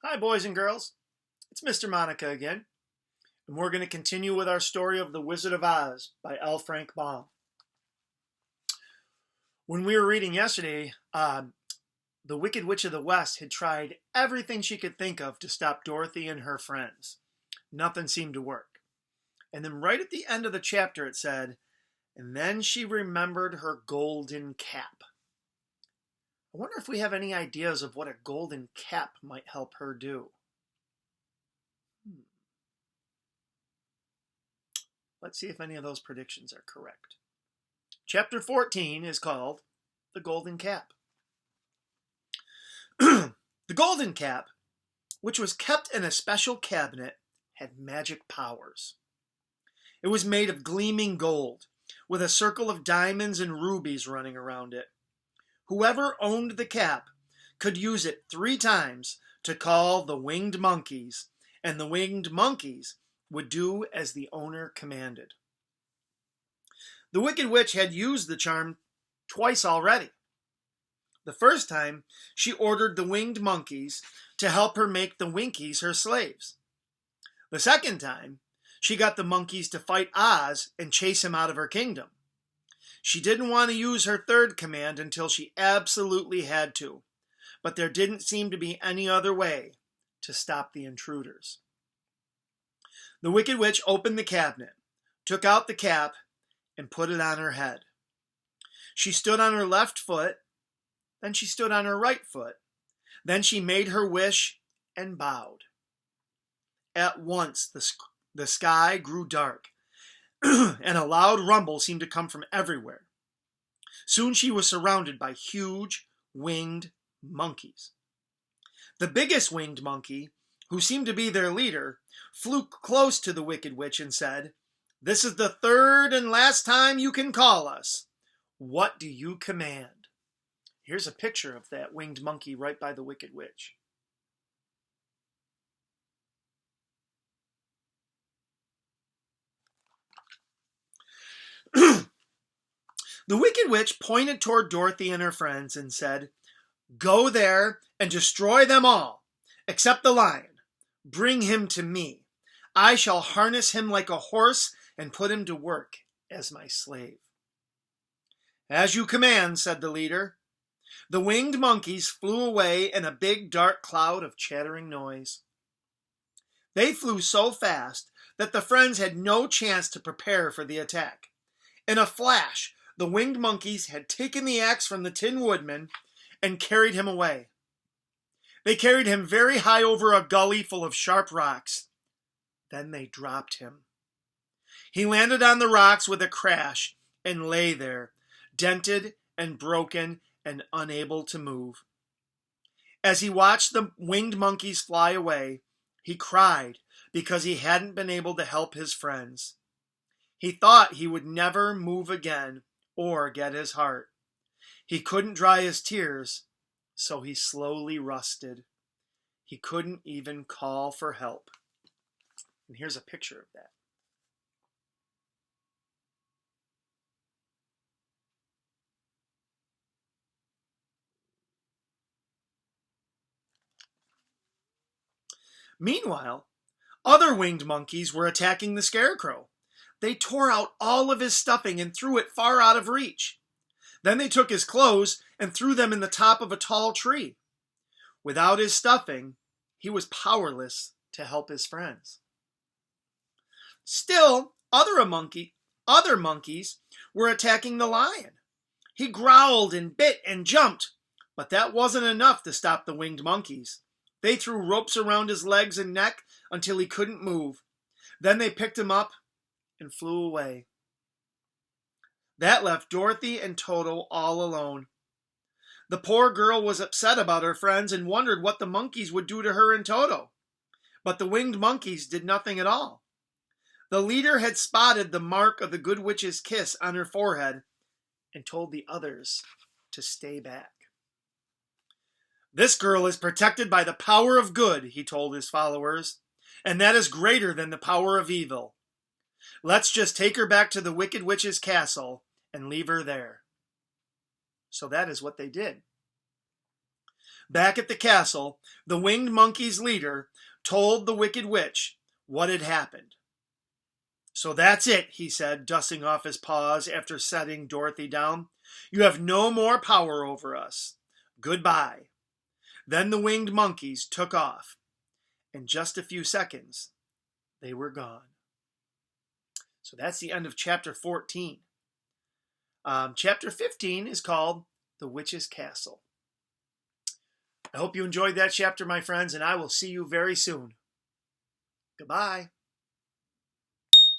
Hi, boys and girls. It's Mr. Monica again, and we're going to continue with our story of The Wizard of Oz by L. Frank Baum. When we were reading yesterday, the Wicked Witch of the West had tried everything she could think of to stop Dorothy and her friends. Nothing seemed to work. And then right at the end of the chapter it said, and then she remembered her golden cap. I wonder if we have any ideas of what a golden cap might help her do. Let's see if any of those predictions are correct. Chapter 14 is called The Golden Cap. The golden cap, which was kept in a special cabinet, had magic powers. It was made of gleaming gold, with a circle of diamonds and rubies running around it. Whoever owned the cap could use it 3 times to call the winged monkeys, and the winged monkeys would do as the owner commanded. The Wicked Witch had used the charm twice already. The first time, she ordered the winged monkeys to help her make the Winkies her slaves. The second time, she got the monkeys to fight Oz and chase him out of her kingdom. She didn't want to use her third command until she absolutely had to, but there didn't seem to be any other way to stop the intruders. The Wicked Witch opened the cabinet, took out the cap, and put it on her head. She stood on her left foot, then she stood on her right foot. Then she made her wish and bowed. At once the sky grew dark, and a loud rumble seemed to come from everywhere. Soon she was surrounded by huge winged monkeys. The biggest winged monkey, who seemed to be their leader, flew close to the Wicked Witch and said, "This is the third and last time you can call us. What do you command?" Here's a picture of that winged monkey right by the Wicked Witch. The Wicked Witch pointed toward Dorothy and her friends and said, "Go there and destroy them all, except the lion. Bring him to me. I shall harness him like a horse and put him to work as my slave." "As you command," said the leader. The winged monkeys flew away in a big dark cloud of chattering noise. They flew so fast that the friends had no chance to prepare for the attack. In a flash, the winged monkeys had taken the axe from the Tin Woodman and carried him away. They carried him very high over a gully full of sharp rocks. Then they dropped him. He landed on the rocks with a crash and lay there, dented and broken and unable to move. As he watched the winged monkeys fly away, he cried because he hadn't been able to help his friends. He thought he would never move again or get his heart. He couldn't dry his tears, so he slowly rusted. He couldn't even call for help. And here's a picture of that. Meanwhile, other winged monkeys were attacking the Scarecrow. They tore out all of his stuffing and threw it far out of reach. Then they took his clothes and threw them in the top of a tall tree. Without his stuffing, he was powerless to help his friends. Still, other monkeys were attacking the lion. He growled and bit and jumped, but that wasn't enough to stop the winged monkeys. They threw ropes around his legs and neck until he couldn't move. Then they picked him up and flew away. That left Dorothy and Toto all alone. The poor girl was upset about her friends and wondered what the monkeys would do to her and Toto. But the winged monkeys did nothing at all. The leader had spotted the mark of the good witch's kiss on her forehead and told the others to stay back. "This girl is protected by the power of good," he told his followers, "and that is greater than the power of evil. Let's just take her back to the Wicked Witch's castle and leave her there." So that is what they did. Back at the castle, the winged monkey's leader told the Wicked Witch what had happened. "So that's it," he said, dusting off his paws after setting Dorothy down. "You have no more power over us. Goodbye." Then the winged monkeys took off. In just a few seconds, they were gone. So that's the end of chapter 14. Chapter 15 is called The Witch's Castle. I hope you enjoyed that chapter, my friends, and I will see you very soon. Goodbye.